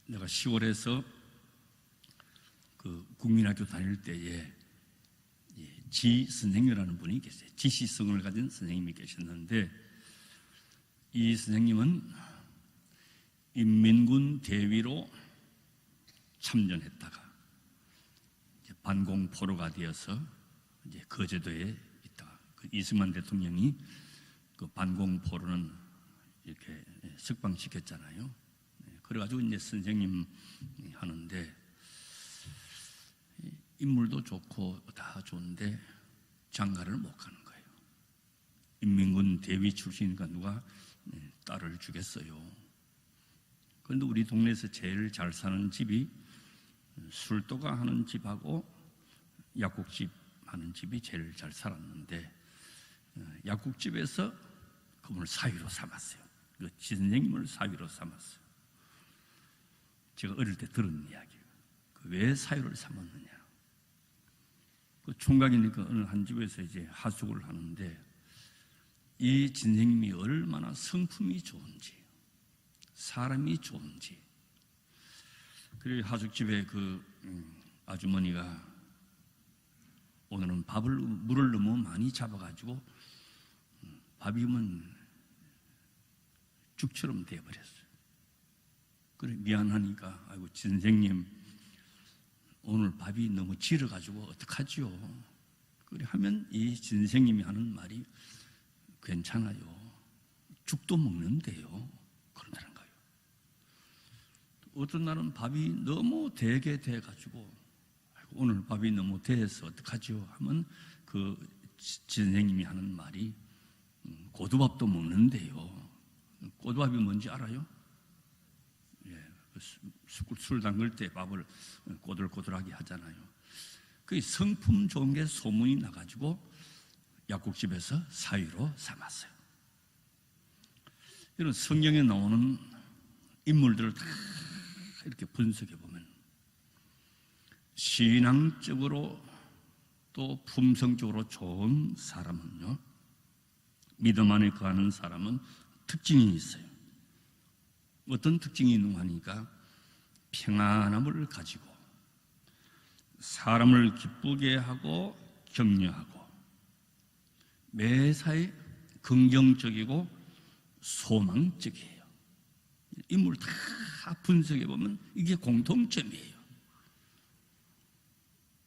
내가 시골에서 그 국민학교 다닐 때에 지 선생님이라는 분이 계세요. 지시성을 가진 선생님이 계셨는데, 이 선생님은 인민군 대위로 참전했다가 반공포로가 되어서 이제 거제도에 있다가 이승만 대통령이 그 반공포로는 이렇게 석방시켰잖아요. 그래가지고 이제 선생님 하는데, 인물도 좋고 다 좋은데 장가를 못 가는 거예요. 인민군 대위 출신이니까 누가 딸을 주겠어요. 그런데 우리 동네에서 제일 잘 사는 집이 술도가 하는 집하고 약국집 하는 집이 제일 잘 살았는데, 약국집에서 그분을 사위로 삼았어요. 그 지선생님을 사위로 삼았어요. 제가 어릴 때 들은 이야기예요. 왜 사위를 삼았느냐. 그 총각이니까 어느 한 집에서 이제 하숙을 하는데, 이 진생님이 얼마나 성품이 좋은지, 사람이 좋은지. 그리고 하숙집에 그 아주머니가 오늘은 물을 너무 많이 잡아가지고 밥이면 죽처럼 되어버렸어요. 그래 미안하니까, 아이고 진생님 오늘 밥이 너무 질어가지고 어떡하지요? 그래 하면 이 진생님이 하는 말이, 괜찮아요, 죽도 먹는데요, 그런다는 거예요. 어떤 날은 밥이 너무 되게 돼가지고, 아이고 오늘 밥이 너무 돼서 어떡하지요? 하면 그 진생님이 하는 말이, 고두밥도 먹는데요. 고두밥이 뭔지 알아요? 술 담글 때 밥을 꼬들꼬들하게 하잖아요. 그 성품 좋은 게 소문이 나가지고 약국집에서 사위로 삼았어요. 이런 성경에 나오는 인물들을 다 이렇게 분석해 보면, 신앙적으로 또 품성적으로 좋은 사람은요, 믿음 안에 거하는 사람은 특징이 있어요. 어떤 특징이 있는가 하니까, 평안함을 가지고 사람을 기쁘게 하고 격려하고 매사에 긍정적이고 소망적이에요. 인물 다 분석해 보면 이게 공통점이에요.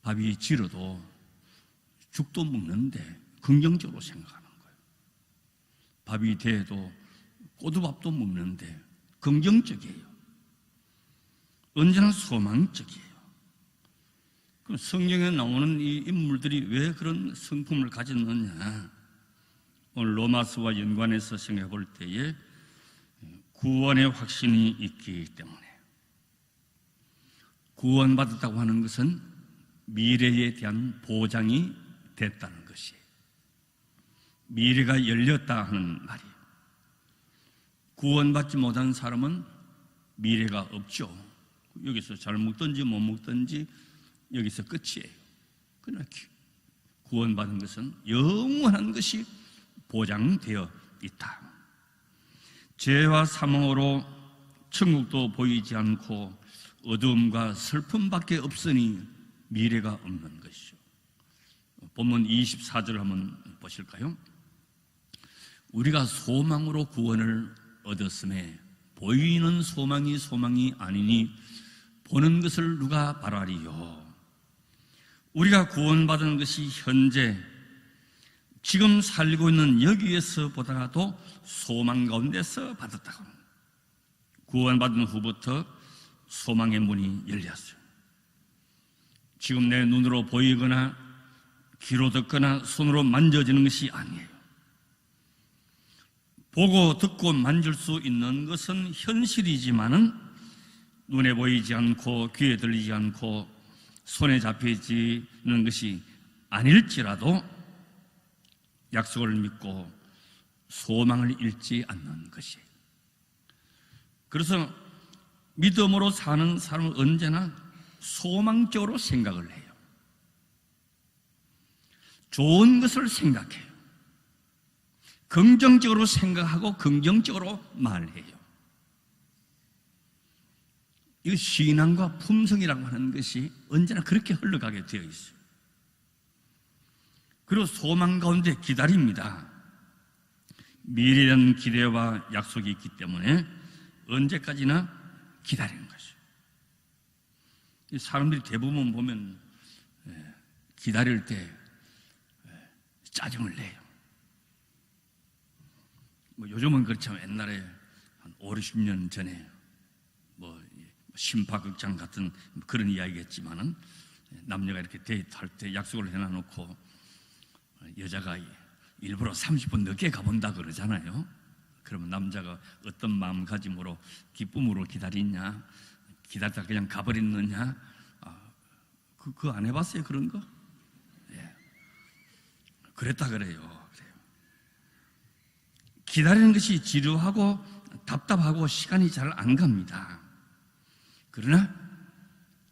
밥이 질어도 죽도 먹는데 긍정적으로 생각하는 거예요. 밥이 돼도 꼬두밥도 먹는데 긍정적이에요. 언제나 소망적이에요. 그럼 성경에 나오는 이 인물들이 왜 그런 성품을 가졌느냐? 오늘 로마서와 연관해서 생각해 볼 때에 구원의 확신이 있기 때문에, 구원받았다고 하는 것은 미래에 대한 보장이 됐다는 것이에요. 미래가 열렸다 하는 말이에요. 구원받지 못한 사람은 미래가 없죠. 여기서 잘 먹든지 못 먹든지 여기서 끝이에요. 그러나 구원받은 것은 영원한 것이 보장되어 있다. 죄와 사망으로 천국도 보이지 않고 어두움과 슬픔밖에 없으니 미래가 없는 것이죠. 본문 24절 한번 보실까요? 우리가 소망으로 구원을 얻었음에 보이는 소망이 아니니 보는 것을 누가 바라리요? 우리가 구원받은 것이 현재 지금 살고 있는 여기에서보다도 소망 가운데서 받았다고. 구원받은 후부터 소망의 문이 열렸어요. 지금 내 눈으로 보이거나 귀로 듣거나 손으로 만져지는 것이 아니에요. 보고 듣고 만질 수 있는 것은 현실이지만은 눈에 보이지 않고 귀에 들리지 않고 손에 잡히지는 것이 아닐지라도 약속을 믿고 소망을 잃지 않는 것이에요. 그래서 믿음으로 사는 사람은 언제나 소망적으로 생각을 해요. 좋은 것을 생각해요. 긍정적으로 생각하고 긍정적으로 말해요. 이 신앙과 품성이라고 하는 것이 언제나 그렇게 흘러가게 되어 있어요. 그리고 소망 가운데 기다립니다. 미래에 대한 기대와 약속이 있기 때문에 언제까지나 기다리는 것이죠. 사람들이 대부분 보면 기다릴 때 짜증을 내요. 요즘은 그렇지만 옛날에 한 5, 60년 전에 심파극장 같은 그런 이야기겠지만은 남녀가 이렇게 데이트할 때 약속을 해놔놓고 여자가 일부러 30분 늦게 가본다 그러잖아요. 그러면 남자가 어떤 마음가짐으로 기쁨으로 기다리냐, 기다리다 그냥 가버리느냐, 그거 안 해봤어요? 그런 거? 예. 그랬다 그래요. 기다리는 것이 지루하고 답답하고 시간이 잘 안 갑니다. 그러나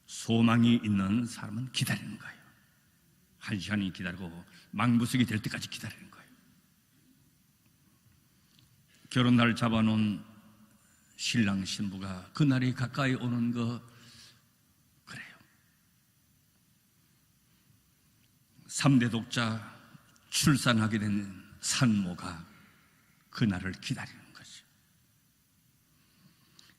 소망이 있는 사람은 기다리는 거예요. 1시간이 기다리고 망부석이 될 때까지 기다리는 거예요. 결혼날 잡아놓은 신랑 신부가 그날이 가까이 오는 거 그래요. 3대 독자 출산하게 된 산모가 그날을 기다리는 거죠.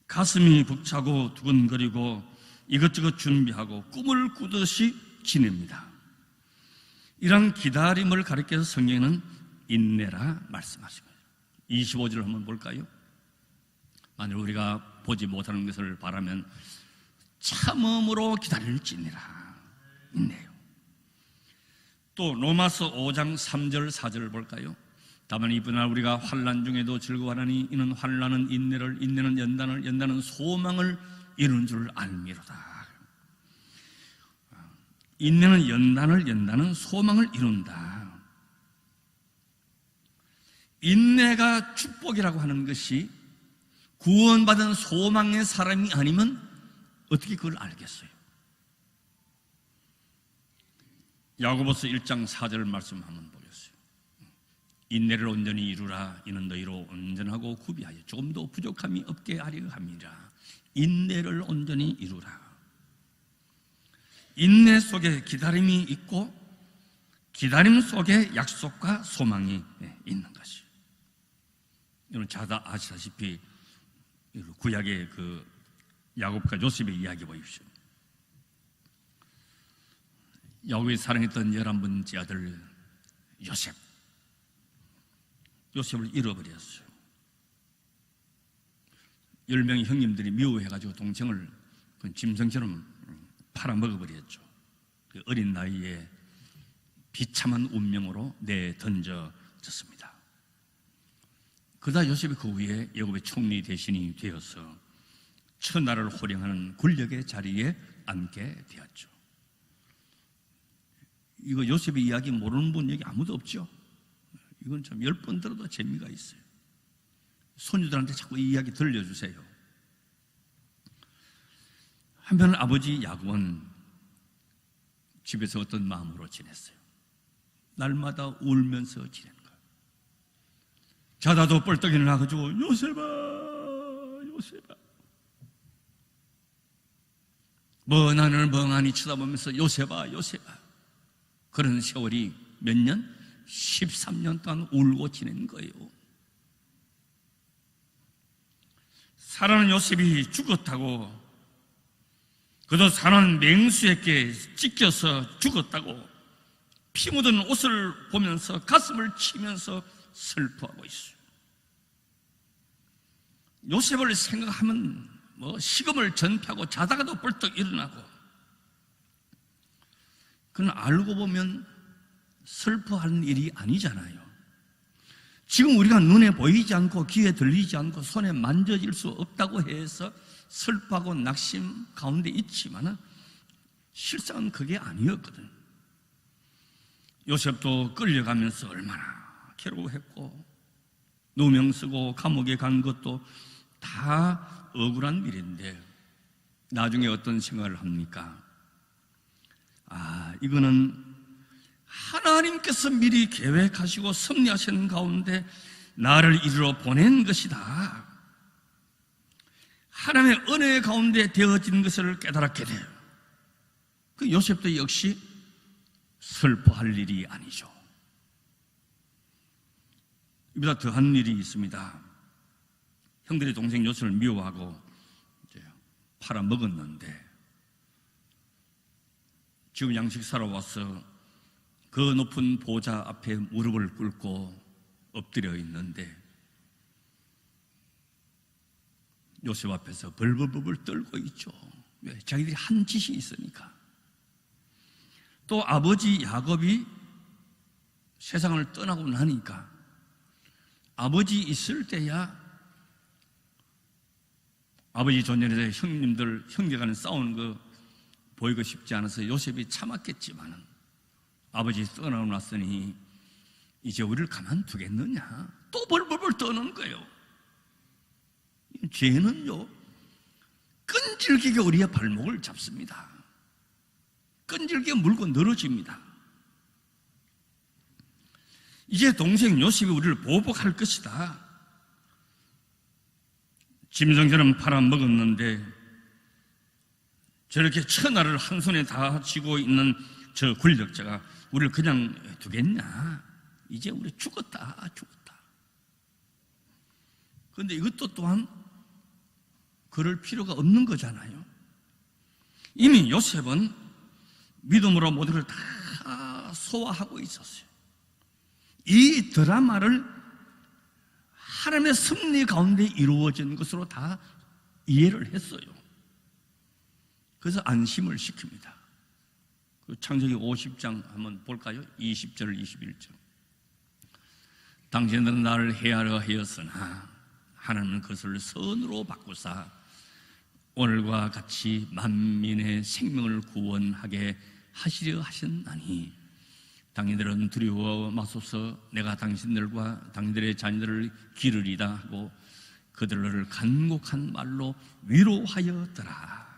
가슴이 벅차고 두근거리고 이것저것 준비하고 꿈을 꾸듯이 지냅니다. 이런 기다림을 가리켜서 성경에는 인내라 말씀하십니다. 25절을 한번 볼까요? 만일 우리가 보지 못하는 것을 바라면 참음으로 기다릴지니라. 인내요. 또 로마서 5장 3절 4절을 볼까요? 다만 이분날 우리가 환난 중에도 즐거워하니 이는 환난은 인내를, 인내는 연단을, 연단은 소망을 이루는 줄 알미로다. 인내는 연단을, 연단은 소망을 이룬다. 인내가 축복이라고 하는 것이 구원받은 소망의 사람이 아니면 어떻게 그걸 알겠어요? 야고보서 1장 4절 말씀 한번 보겠어요. 인내를 온전히 이루라. 이는 너희로 온전하고 구비하여 조금도 부족함이 없게 하려 함이라. 인내를 온전히 이루라. 인내 속에 기다림이 있고 기다림 속에 약속과 소망이 있는 것이에요. 여러분 잘 아시다시피 구약의 그 야곱과 요셉의 이야기 보십시오. 야곱이 사랑했던 11번째 아들 요셉을 잃어버렸어요. 10명의 형님들이 미워해가지고 동생을 짐승처럼 팔아먹어버렸죠. 그 어린 나이에 비참한 운명으로 내던져졌습니다. 그러다 요셉이 그 후에 야곱의 총리 대신이 되어서 천하를 호령하는 권력의 자리에 앉게 되었죠. 이거 요셉의 이야기 모르는 분 여기 아무도 없죠? 이건 참 10번 들어도 재미가 있어요. 손주들한테 자꾸 이 이야기 들려주세요. 한편 아버지 야곱은 집에서 어떤 마음으로 지냈어요? 날마다 울면서 지낸 거예요. 자다도 뻘떡 일어나가지고 요셉아 먼 하늘을 멍하니 쳐다보면서 요셉아 그런 세월이 몇 년? 13년 동안 울고 지낸 거예요. 사랑하는 요셉이 죽었다고, 그도 사는 맹수에게 찢겨서 죽었다고 피 묻은 옷을 보면서 가슴을 치면서 슬퍼하고 있어요. 요셉을 생각하면 식음을 전폐하고 자다가도 벌떡 일어나고, 그건 알고 보면 슬퍼하는 일이 아니잖아요. 지금 우리가 눈에 보이지 않고 귀에 들리지 않고 손에 만져질 수 없다고 해서 슬퍼하고 낙심 가운데 있지만 실상은 그게 아니었거든. 요셉도 끌려가면서 얼마나 괴로워했고 누명 쓰고 감옥에 간 것도 다 억울한 일인데 나중에 어떤 생각을 합니까? 이거는 하나님께서 미리 계획하시고 섭리하시는 가운데 나를 이리로 보낸 것이다. 하나님의 은혜 가운데 되어진 것을 깨달았게 돼요. 그 요셉도 역시 슬퍼할 일이 아니죠. 이보다 더한 일이 있습니다. 형들이 동생 요셉을 미워하고 이제 팔아먹었는데 지금 양식 사러 와서 그 높은 보좌 앞에 무릎을 꿇고 엎드려 있는데 요셉 앞에서 벌벌벌 떨고 있죠. 왜? 자기들이 한 짓이 있으니까. 또 아버지 야곱이 세상을 떠나고 나니까 아버지 있을 때야 아버지 전년에 형제간에 싸우는 거 보이고 싶지 않아서 요셉이 참았겠지만은 아버지 떠나고 났으니 이제 우리를 가만두겠느냐, 또 벌벌벌 떠는 거예요. 죄는요 끈질기게 우리의 발목을 잡습니다. 끈질기게 물고 늘어집니다. 이제 동생 요셉이 우리를 보복할 것이다. 짐승처럼 팔아먹었는데 저렇게 천하를 한 손에 다 쥐고 있는 저 권력자가 우리를 그냥 두겠냐? 이제 우리 죽었다. 그런데 이것도 또한 그럴 필요가 없는 거잖아요. 이미 요셉은 믿음으로 모든 걸 다 소화하고 있었어요. 이 드라마를 하나님의 섭리 가운데 이루어진 것으로 다 이해를 했어요. 그래서 안심을 시킵니다. 그 창세기 50장 한번 볼까요? 20절 21절. 당신들은 나를 해하려 하였으나 하나님은 그것을 선으로 바꾸사 오늘과 같이 만민의 생명을 구원하게 하시려 하셨나니 당신들은 두려워 마소서. 내가 당신들과 당신들의 자녀들을 기르리다 하고 그들을 간곡한 말로 위로하였더라.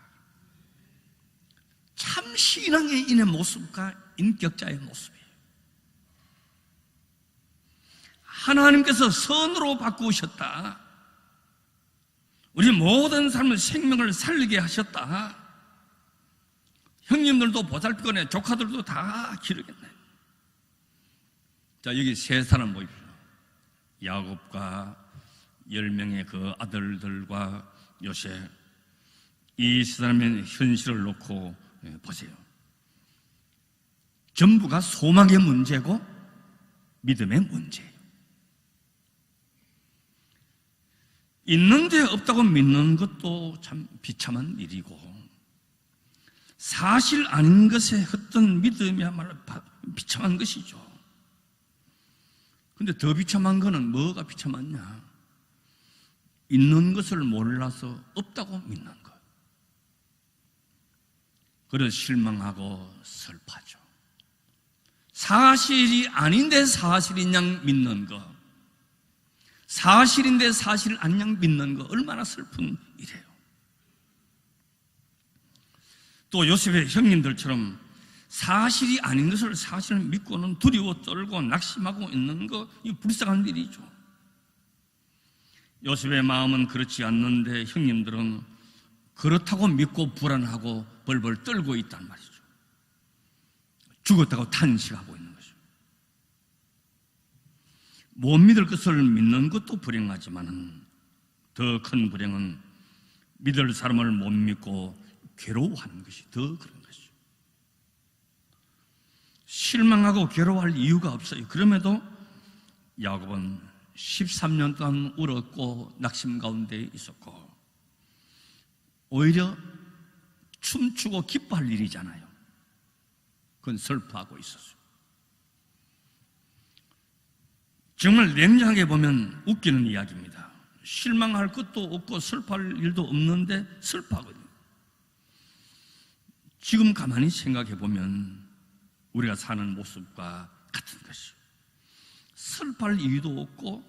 참 신앙의 인의 모습과 인격자의 모습이에요. 하나님께서 선으로 바꾸셨다. 우리 모든 삶의 생명을 살리게 하셨다. 형님들도 보살피거네, 조카들도 다 기르겠네. 자, 여기 세 사람 보십시오. 야곱과 10명의 그 아들들과 요셉. 이 세 사람의 현실을 놓고 보세요. 전부가 소망의 문제고 믿음의 문제예요. 있는데 없다고 믿는 것도 참 비참한 일이고 사실 아닌 것에 헛된 믿음이야말로 비참한 것이죠. 근데 더 비참한 거는 뭐가 비참하냐? 있는 것을 몰라서 없다고 믿는 것. 그래서 실망하고 슬퍼하죠. 사실이 아닌데 사실인 양 믿는 것, 사실인데 사실 아닌 양 믿는 것, 얼마나 슬픈 일이에요. 또 요셉의 형님들처럼 사실이 아닌 것을 사실을 믿고는 두려워 떨고 낙심하고 있는 것, 이 불쌍한 일이죠. 요셉의 마음은 그렇지 않는데 형님들은 그렇다고 믿고 불안하고 벌벌 떨고 있단 말이죠. 죽었다고 탄식하고 있는 거죠. 못 믿을 것을 믿는 것도 불행하지만 더 큰 불행은 믿을 사람을 못 믿고 괴로워하는 것이 더 그런 것이죠. 실망하고 괴로워할 이유가 없어요. 그럼에도 야곱은 13년 동안 울었고 낙심 가운데 있었고 오히려 춤추고 기뻐할 일이잖아요. 그건 슬퍼하고 있었어요. 정말 냉정하게 보면 웃기는 이야기입니다. 실망할 것도 없고 슬퍼할 일도 없는데 슬퍼하거든요. 지금 가만히 생각해 보면 우리가 사는 모습과 같은 것이죠. 슬퍼할 이유도 없고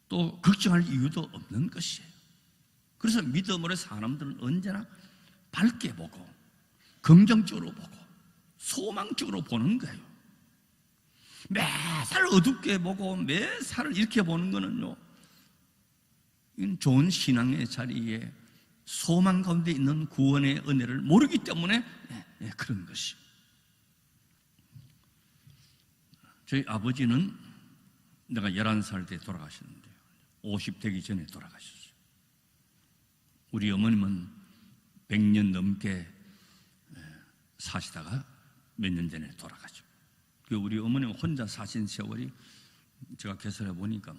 또 걱정할 이유도 없는 것이에요. 그래서 믿음으로 사람들은 언제나 밝게 보고 긍정적으로 보고 소망적으로 보는 거예요. 매살 어둡게 보고 매살 이렇게 보는 거는요, 이건 좋은 신앙의 자리에 소망 가운데 있는 구원의 은혜를 모르기 때문에 그런 것이. 저희 아버지는 내가 11살 때 돌아가셨는데 50 되기 전에 돌아가셨어요. 우리 어머님은 100년 넘게 사시다가 몇 년 전에 돌아가죠. 우리 어머님 혼자 사신 세월이 제가 계산해 보니까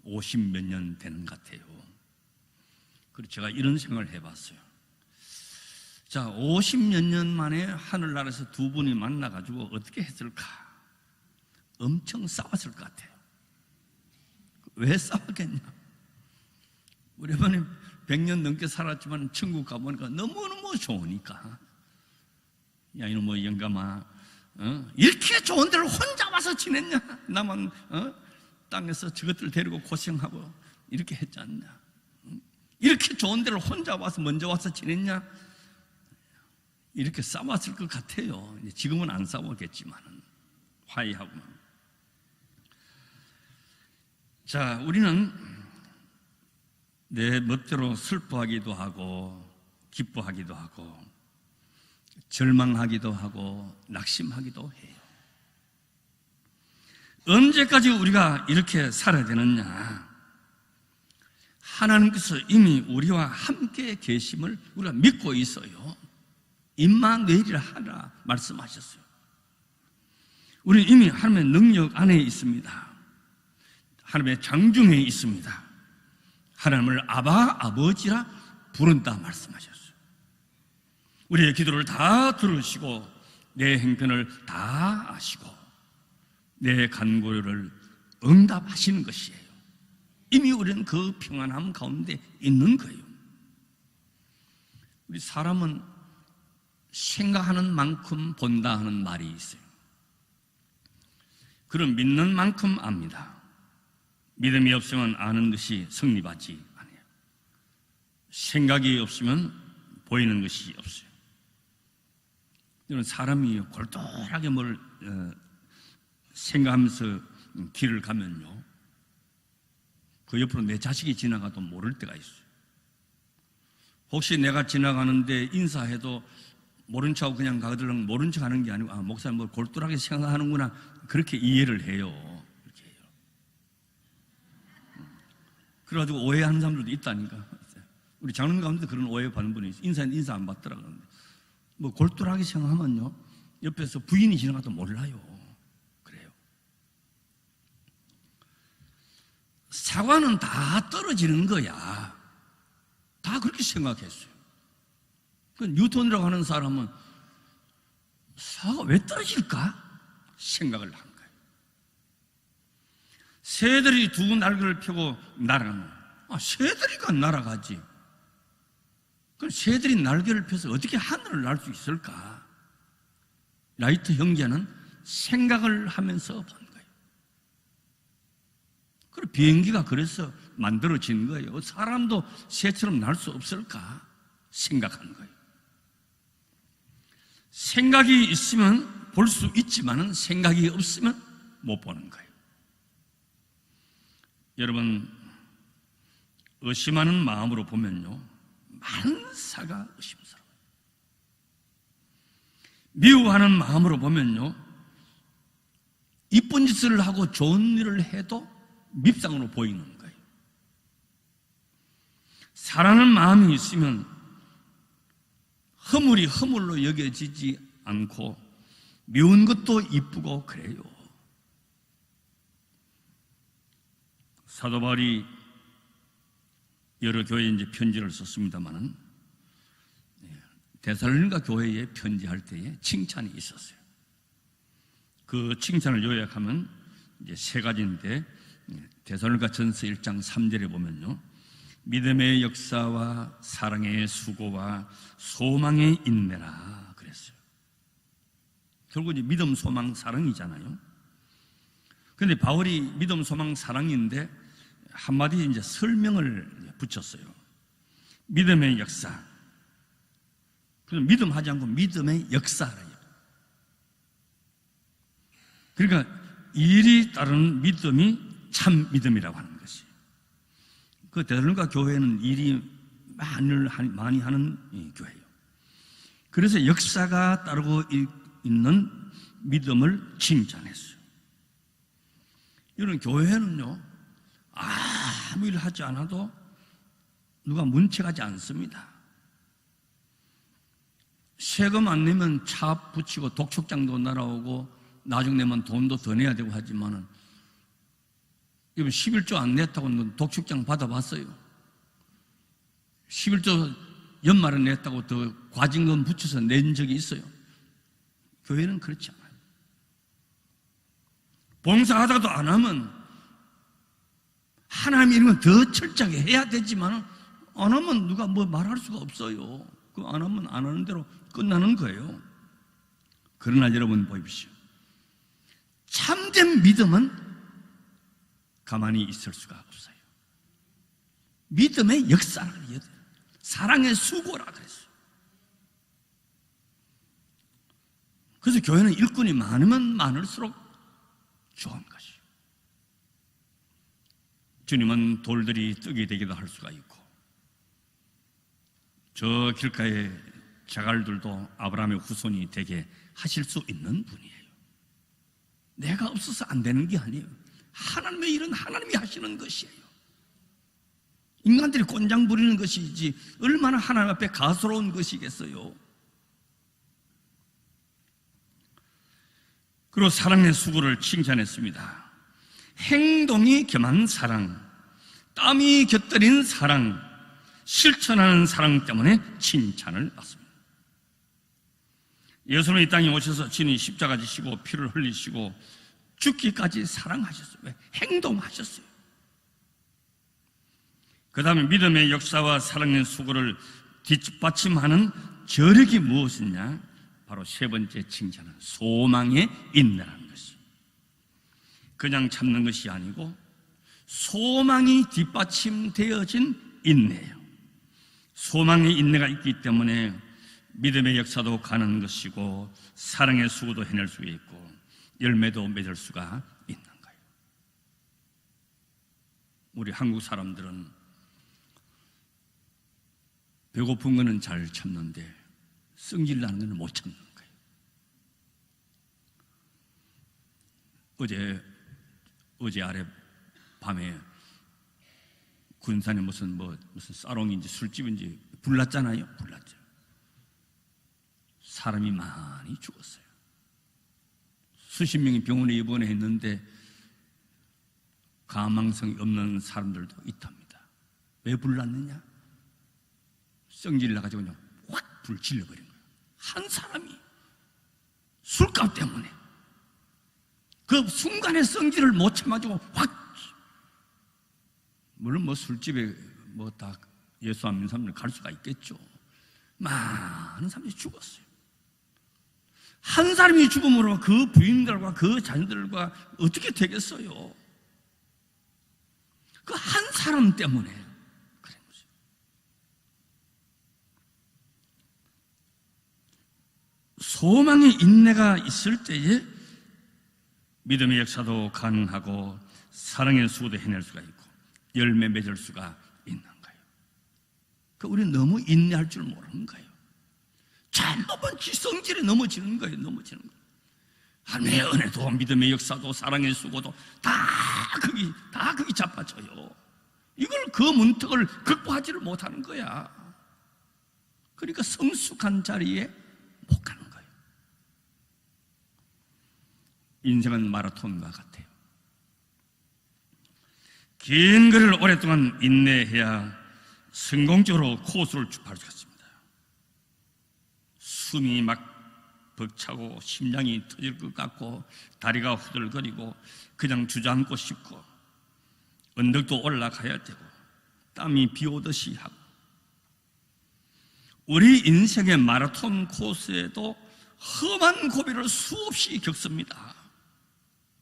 50 몇 년 되는 것 같아요. 그래서 제가 이런 생각을 해봤어요. 자, 50 몇 년 만에 하늘나라에서 두 분이 만나가지고 어떻게 했을까? 엄청 싸웠을 것 같아요. 왜 싸웠겠냐? 우리 어머님 100년 넘게 살았지만 천국 가보니까 너무너무 좋으니까, 야 이놈의 영감아, 이렇게 좋은 데를 혼자 와서 지냈냐? 나만 땅에서 저것들 데리고 고생하고 이렇게 했지 않냐? 이렇게 좋은 데를 혼자 와서 먼저 와서 지냈냐? 이렇게 싸웠을 것 같아요. 지금은 안 싸우겠지만 화해하고. 자, 우리는 내 멋대로 슬퍼하기도 하고 기뻐하기도 하고 절망하기도 하고 낙심하기도 해요. 언제까지 우리가 이렇게 살아야 되느냐? 하나님께서 이미 우리와 함께 계심을 우리가 믿고 있어요. 임마누엘이라 하라 말씀하셨어요. 우리는 이미 하나님의 능력 안에 있습니다. 하나님의 장중에 있습니다. 하나님을 아바, 아버지라 부른다 말씀하셨어요. 우리의 기도를 다 들으시고 내 행편을 다 아시고 내 간구를 응답하시는 것이에요. 이미 우리는 그 평안함 가운데 있는 거예요. 우리 사람은 생각하는 만큼 본다 하는 말이 있어요. 그럼 믿는 만큼 압니다. 믿음이 없으면 아는 것이 성립하지 않아요. 생각이 없으면 보이는 것이 없어요. 이런 사람이 골똘하게 뭘 생각하면서 길을 가면요, 그 옆으로 내 자식이 지나가도 모를 때가 있어요. 혹시 내가 지나가는데 인사해도 모른 척하고 그냥 가거들면 모른 척 하는 게 아니고, 아, 목사님 뭐 골똘하게 생각하는구나, 그렇게 이해를 해요. 이렇게 해요. 그래가지고 오해하는 사람들도 있다니까. 우리 장로님 가운데 그런 오해 받는 분이 있어요. 인사 안 받더라 그러는데, 뭐 골똘하게 생각하면요, 옆에서 부인이 지나가도 몰라요. 그래요. 사과는 다 떨어지는 거야. 다 그렇게 생각했어요. 그 뉴턴이라고 하는 사람은 사과가 왜 떨어질까? 생각을 한 거예요. 새들이 두 날개를 펴고 날아가는, 새들이가 날아가지. 그럼 새들이 날개를 펴서 어떻게 하늘을 날 수 있을까? 라이트 형제는 생각을 하면서 본 거예요. 그리고 비행기가 그래서 만들어진 거예요. 사람도 새처럼 날 수 없을까? 생각한 거예요. 생각이 있으면 볼 수 있지만 생각이 없으면 못 보는 거예요. 여러분, 의심하는 마음으로 보면요, 만사가 의심스러워요. 미워하는 마음으로 보면요, 이쁜 짓을 하고 좋은 일을 해도 밉상으로 보이는 거예요. 사랑하는 마음이 있으면 허물이 허물로 여겨지지 않고 미운 것도 이쁘고 그래요. 사도 바울이 여러 교회에 이제 편지를 썼습니다만은 데살로니가 교회에 편지할 때에 칭찬이 있었어요. 그 칭찬을 요약하면 이제 세 가지인데, 데살로니가 전서 1장 3절에 보면요, 믿음의 역사와 사랑의 수고와 소망의 인내라 그랬어요. 결국 이제 믿음, 소망, 사랑이잖아요. 그런데 바울이 믿음, 소망, 사랑인데 한마디 이제 설명을 붙였어요. 믿음의 역사. 그래서 믿음 하지 않고 믿음의 역사래요. 그러니까 일이 따르는 믿음이 참 믿음이라고 하는 것이. 그 데살로니가 교회는 일이 많이 하는 교회예요. 그래서 역사가 따르고 있는 믿음을 칭찬했어요. 이런 교회는요, 아무 일 하지 않아도 누가 문책하지 않습니다. 세금 안 내면 차 붙이고 독촉장도 날아오고 나중 내면 돈도 더 내야 되고 하지만은 이번 11조 안 냈다고 독촉장 받아봤어요. 11조 연말에 냈다고 더 과징금 붙여서 낸 적이 있어요. 교회는 그렇지 않아요. 봉사하다가도 안 하면 하나님이 이런 건 더 철저하게 해야 되지만 안 하면 누가 뭐 말할 수가 없어요. 그 안 하면 안 하는 대로 끝나는 거예요. 그러나 여러분 보십시오. 참된 믿음은 가만히 있을 수가 없어요. 믿음의 역사라 그래요. 사랑의 수고라 그랬어요. 그래서 교회는 일꾼이 많으면 많을수록 좋은 것이에요. 주님은 돌들이 떡이 되기도 할 수가 있고, 저 길가에 자갈들도 아브라함의 후손이 되게 하실 수 있는 분이에요. 내가 없어서 안 되는 게 아니에요. 하나님의 일은 하나님이 하시는 것이에요. 인간들이 꼰장 부리는 것이지 얼마나 하나님 앞에 가소로운 것이겠어요. 그리고 사랑의 수고를 칭찬했습니다. 행동이 겸한 사랑, 땀이 곁들인 사랑, 실천하는 사랑 때문에 칭찬을 받습니다. 예수님이 이 땅에 오셔서 친히 십자가 지시고 피를 흘리시고 죽기까지 사랑하셨어요. 왜? 행동하셨어요. 그 다음에 믿음의 역사와 사랑의 수고를 뒷받침하는 저력이 무엇이냐? 바로 세 번째 칭찬은 소망의 인내라는 것이에요. 그냥 참는 것이 아니고 소망이 뒷받침되어진 인내예요. 소망의 인내가 있기 때문에 믿음의 역사도 가는 것이고 사랑의 수고도 해낼 수 있고 열매도 맺을 수가 있는 거예요. 우리 한국 사람들은 배고픈 거는 잘 참는데 성질 나는 거는 못 참는 거예요. 어제 아래 밤에 군산에 무슨 사롱인지 술집인지 불났잖아요. 불났죠. 사람이 많이 죽었어요. 수십 명이 병원에 입원했는데 가망성이 없는 사람들도 있답니다. 왜 불났느냐? 성질 나가지고 그냥 확 불 질러버린 거예요. 한 사람이 술값 때문에 그 순간에 성질을 못 참아가지고 확. 물론 술집에 다 예수 안 믿는 사람들 갈 수가 있겠죠. 많은 사람들이 죽었어요. 한 사람이 죽음으로 그 부인들과 그 자녀들과 어떻게 되겠어요? 그 한 사람 때문에 그런 거죠. 소망의 인내가 있을 때에 믿음의 역사도 가능하고 사랑의 수고도 해낼 수가 있고 열매 맺을 수가 있는 거예요. 우리는 너무 인내할 줄 모르는 거예요. 잘못은 성질에 넘어지는 거예요. 넘어지는 거예요. 하나님의 은혜도 믿음의 역사도 사랑의 수고도 다 거기 자빠져요. 이걸 그 문턱을 극복하지를 못하는 거야. 그러니까 성숙한 자리에 못 가는 거예요. 인생은 마라톤과 같아요. 긴 거리를 오랫동안 인내해야 성공적으로 코스를 주파할 수 있습니다. 숨이 막 벅차고 심장이 터질 것 같고 다리가 후들거리고 그냥 주저앉고 싶고 언덕도 올라가야 되고 땀이 비오듯이 하고 우리 인생의 마라톤 코스에도 험한 고비를 수없이 겪습니다.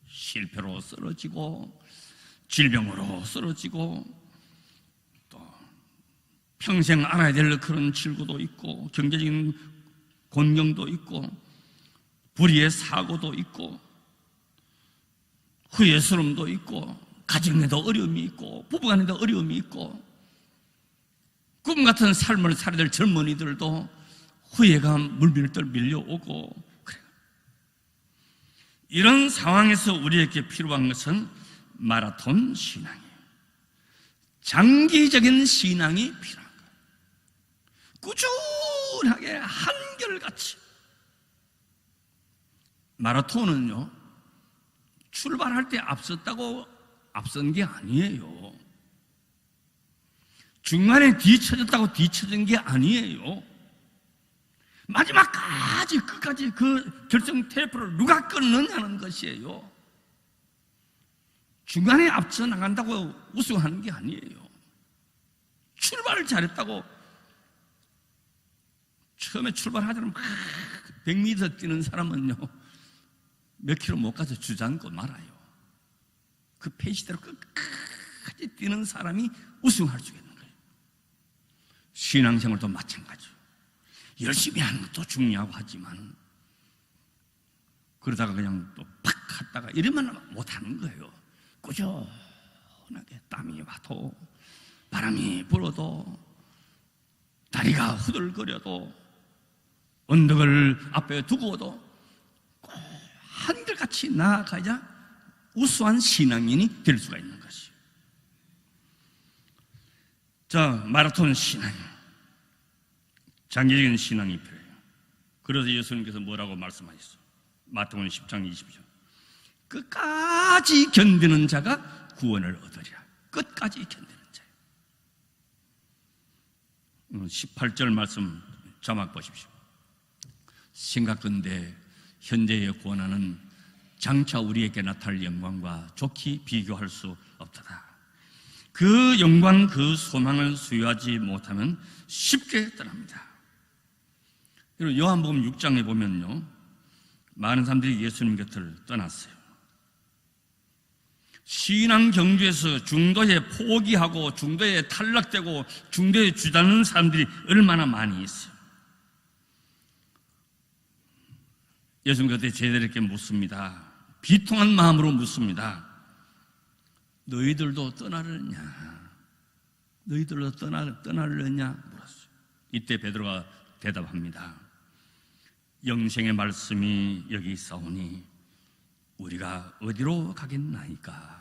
실패로 쓰러지고 질병으로 쓰러지고 또 평생 알아야 될 그런 질고도 있고 경제적인 곤경도 있고 불의의 사고도 있고 후회스러움도 있고 가정에도 어려움이 있고 부부간에도 어려움이 있고 꿈 같은 삶을 살아야 될 젊은이들도 후회감 물밀들 밀려오고 그래요. 이런 상황에서 우리에게 필요한 것은 마라톤 신앙이에요. 장기적인 신앙이 필요한 거예요. 꾸준하게 한결같이. 마라톤은요, 출발할 때 앞선 게 아니에요. 중간에 뒤처졌다고 뒤처진 게 아니에요. 마지막까지 끝까지 그 결정 테이프를 누가 끊느냐는 것이에요. 중간에 앞서 나간다고 우승하는 게 아니에요. 출발을 잘했다고 처음에 출발하자면 막 100m 뛰는 사람은요 몇 킬로 못 가서 주저앉고 말아요. 그 페이스대로 끝까지 뛰는 사람이 우승할 수 있는 거예요. 신앙생활도 마찬가지예요. 열심히 하는 것도 중요하고 하지만 그러다가 그냥 또 팍 갔다가 이러면 못하는 거예요. 꾸준하게 땀이 와도 바람이 불어도 다리가 후들거려도 언덕을 앞에 두고도 꼭 한결같이 나아가야 우수한 신앙인이 될 수가 있는 것이에요. 자, 마라톤 신앙, 장기적인 신앙이 필요해요. 그래서 예수님께서 뭐라고 말씀하셨어요? 마태복음 10장 20절, 끝까지 견디는 자가 구원을 얻으리라. 끝까지 견디는 자예요. 18절 말씀 자막 보십시오. 생각건대 현재의 고난은 장차 우리에게 나타날 영광과 좋게 비교할 수 없도다. 그 영광, 그 소망을 수여하지 못하면 쉽게 떠납니다. 그리고 요한복음 6장에 보면요, 많은 사람들이 예수님 곁을 떠났어요. 신앙 경주에서 중도에 포기하고 중도에 탈락되고 중도에 주저하는 사람들이 얼마나 많이 있어요. 예수님 그때 제자들에게 묻습니다. 비통한 마음으로 묻습니다. 너희들도 떠나려냐? 너희들도 떠나려냐? 물었어요. 이때 베드로가 대답합니다. 영생의 말씀이 여기 있사오니 우리가 어디로 가겠나이까?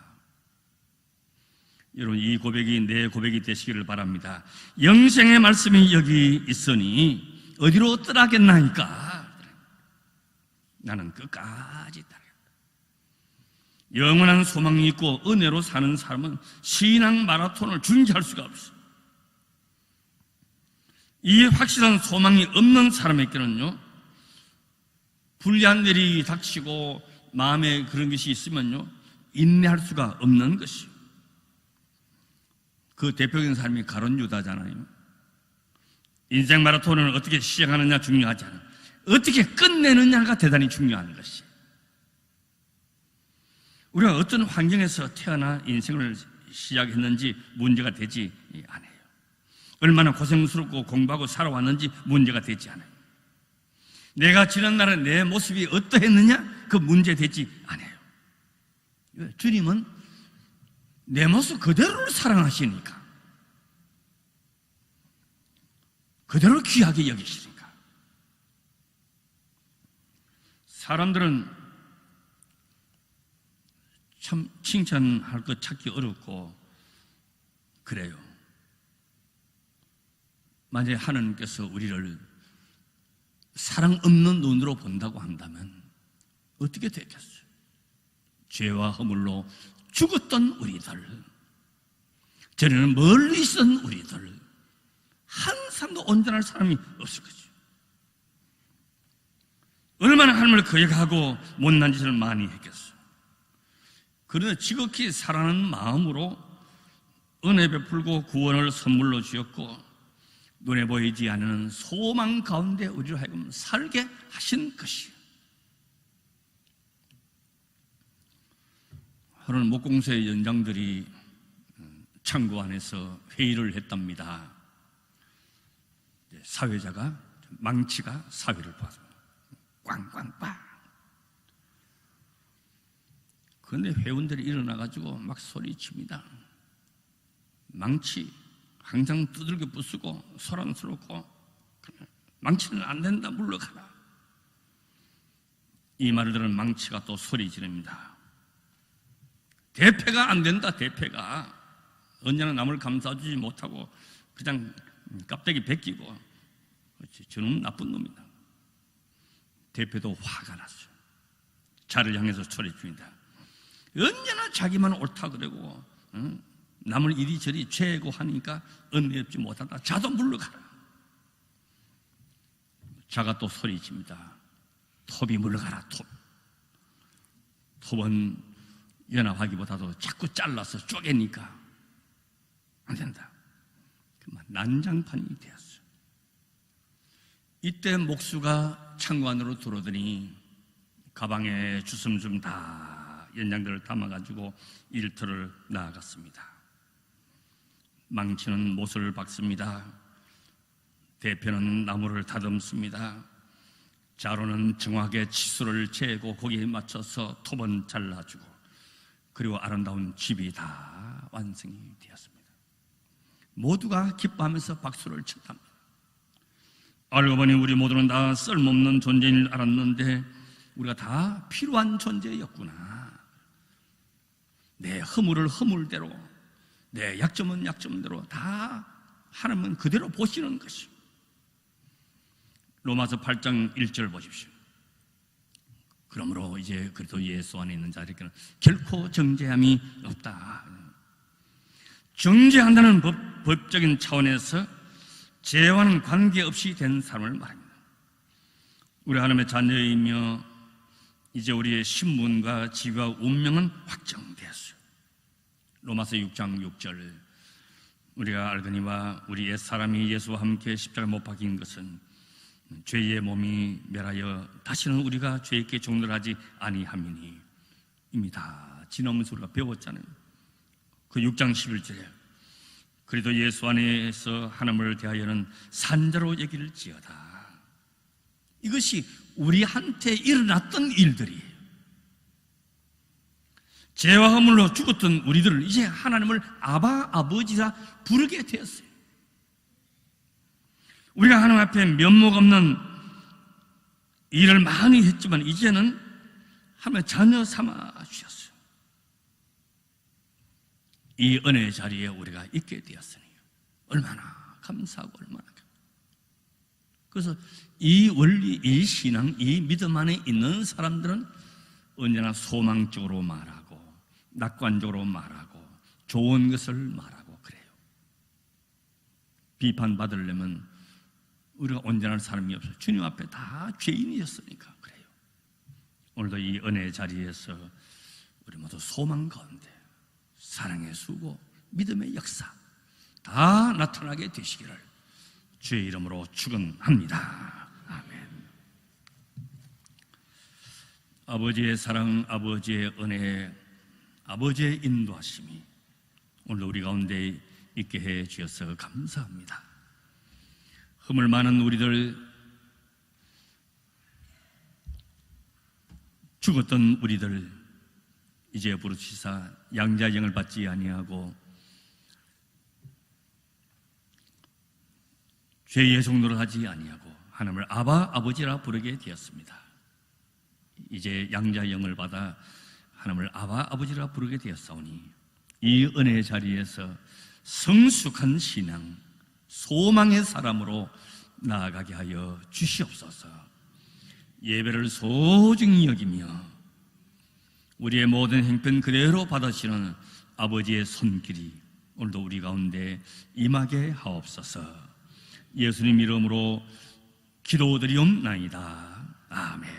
여러분, 이 고백이 내 고백이 되시기를 바랍니다. 영생의 말씀이 여기 있으니 어디로 떠나겠나이까? 나는 끝까지 따르겠다. 영원한 소망이 있고 은혜로 사는 사람은 신앙 마라톤을 중지할 수가 없어요. 이 확실한 소망이 없는 사람에게는요, 불리한 일이 닥치고 마음에 그런 것이 있으면요, 인내할 수가 없는 것이요. 그 대표적인 사람이 가룟 유다잖아요. 인생 마라톤을 어떻게 시작하느냐 중요하지 않아요. 어떻게 끝내느냐가 대단히 중요한 것이에요. 우리가 어떤 환경에서 태어나 인생을 시작했는지 문제가 되지 않아요. 얼마나 고생스럽고 공부하고 살아왔는지 문제가 되지 않아요. 내가 지난날에 내 모습이 어떠했느냐, 그 문제 되지 않아요. 주님은 내 모습 그대로를 사랑하시니까, 그대로 귀하게 여기시니까. 사람들은 참 칭찬할 것 찾기 어렵고 그래요. 만약에 하나님께서 우리를 사랑 없는 눈으로 본다고 한다면 어떻게 되겠어요? 죄와 허물로 죽었던 우리들, 전에는 멀리 있던 우리들, 한 사람도 온전할 사람이 없을 거죠. 얼마나 하나님을 거역하고 못난 짓을 많이 했겠어요. 그러나 지극히 사랑하는 마음으로 은혜 베풀고 구원을 선물로 주었고 눈에 보이지 않는 소망 가운데 우리를 하여금 살게 하신 것이에요. 하루는 목공소의 연장들이 창고 안에서 회의를 했답니다. 사회자가, 망치가 사회를 봐서 꽝꽝꽝. 그런데 회원들이 일어나가지고 막 소리칩니다. 망치 항상 두들겨 부수고 소란스럽고 망치는 안 된다, 물러가라. 이 말을 들은 망치가 또 소리 지릅니다. 대패가 안 된다. 대패가 언제나 남을 감싸주지 못하고 그냥 껍데기 벗기고, 저놈 나쁜 놈이다. 대패도 화가 났어요. 자를 향해서 소리칩니다. 언제나 자기만 옳다 그러고 남을 이리저리 죄고 하니까 은혜 없지 못하다. 자도 물러가라. 자가 또 소리칩니다. 톱이 물러가라. 톱은 연합하기보다도 자꾸 잘라서 쪼개니까 안 된다. 난장판이 되었어요. 이때 목수가 창고 안으로 들어오더니 가방에 주섬주섬 다 연장들을 담아가지고 일터를 나아갔습니다. 망치는 못을 박습니다. 대표는 나무를 다듬습니다. 자루는 정확하게 치수를 재고 거기에 맞춰서 톱은 잘라주고, 그리고 아름다운 집이 다 완성이 되었습니다. 모두가 기뻐하면서 박수를 쳤답니다. 알고 보니 우리 모두는 다 쓸모없는 존재인 줄 알았는데 우리가 다 필요한 존재였구나. 내 허물을 허물대로, 내 약점은 약점대로 다 하나님은 그대로 보시는 것이요. 로마서 8장 1절 보십시오. 그러므로 이제 그리스도 예수 안에 있는 자들에게는 결코 정죄함이 없다. 정죄한다는 법적인 차원에서 죄와는 관계없이 된 사람을 말합니다. 우리 하나님의 자녀이며 이제 우리의 신분과 지위와 운명은 확정되었어요. 로마서 6장 6절, 우리가 알거니와 우리 옛사람이 예수와 함께 십자가에 못 박힌 것은 죄의 몸이 멸하여 다시는 우리가 죄에게 종노하지 아니함이니. 이미 다 지나오면서 우리가 배웠잖아요. 그 6장 11절에 그래도 예수 안에서 하나님을 대하여는 산자로 여기를 지어다. 이것이 우리한테 일어났던 일들이에요. 죄와 허물로 죽었던 우리들을 이제 하나님을 아바, 아버지라 부르게 되었어요. 우리가 하나님 앞에 면목 없는 일을 많이 했지만 이제는 하나님의 자녀 삼아 주셨어요. 이 은혜의 자리에 우리가 있게 되었으니 얼마나 감사하고 얼마나 감사하고. 그래서 이 원리, 이 신앙, 이 믿음 안에 있는 사람들은 언제나 소망적으로 말하고 낙관적으로 말하고 좋은 것을 말하고 그래요. 비판받으려면 우리가 온전한 사람이 없어요. 주님 앞에 다 죄인이었으니까 그래요. 오늘도 이 은혜의 자리에서 우리 모두 소망 가운데 사랑의 수고, 믿음의 역사 다 나타나게 되시기를 주의 이름으로 축원합니다. 아멘. 아버지의 사랑, 아버지의 은혜, 아버지의 인도하심이 오늘 우리 가운데 있게 해 주셔서 감사합니다. 허물 많은 우리들, 죽었던 우리들 이제 부르시사 양자영을 받지 아니하고 죄의 종노를 하지 아니하고 하나님을 아바, 아버지라 부르게 되었습니다. 이제 양자영을 받아 하나님을 아바, 아버지라 부르게 되었사오니 이 은혜의 자리에서 성숙한 신앙, 소망의 사람으로 나아가게 하여 주시옵소서. 예배를 소중히 여기며 우리의 모든 행편 그대로 받으시는 아버지의 손길이 오늘도 우리 가운데 임하게 하옵소서. 예수님 이름으로 기도드리옵나이다. 아멘.